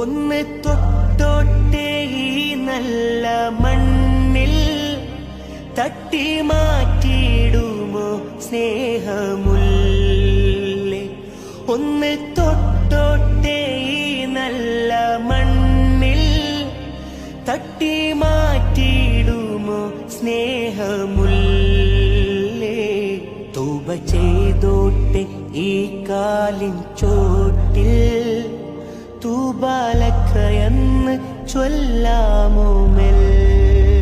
ഒന്ന് തൊട്ടോട്ടേ ഈ നല്ല മണ്ണിൽ തട്ടി മാറ്റിയിടുമോ സ്നേഹമുല്ലേ? ഒന്ന് തൊട്ടോട്ടേ ഈ നല്ല മണ്ണിൽ തട്ടി മാറ്റിയിടുമോ സ്നേഹമുല്ലേ? തൗബ ചെയ്തോട്ടെ ഈ കാലിൻ ചോട്ടിൽ തൂബാലക്കയെന്ന് ചൊല്ലാമോ മെല്ലെ?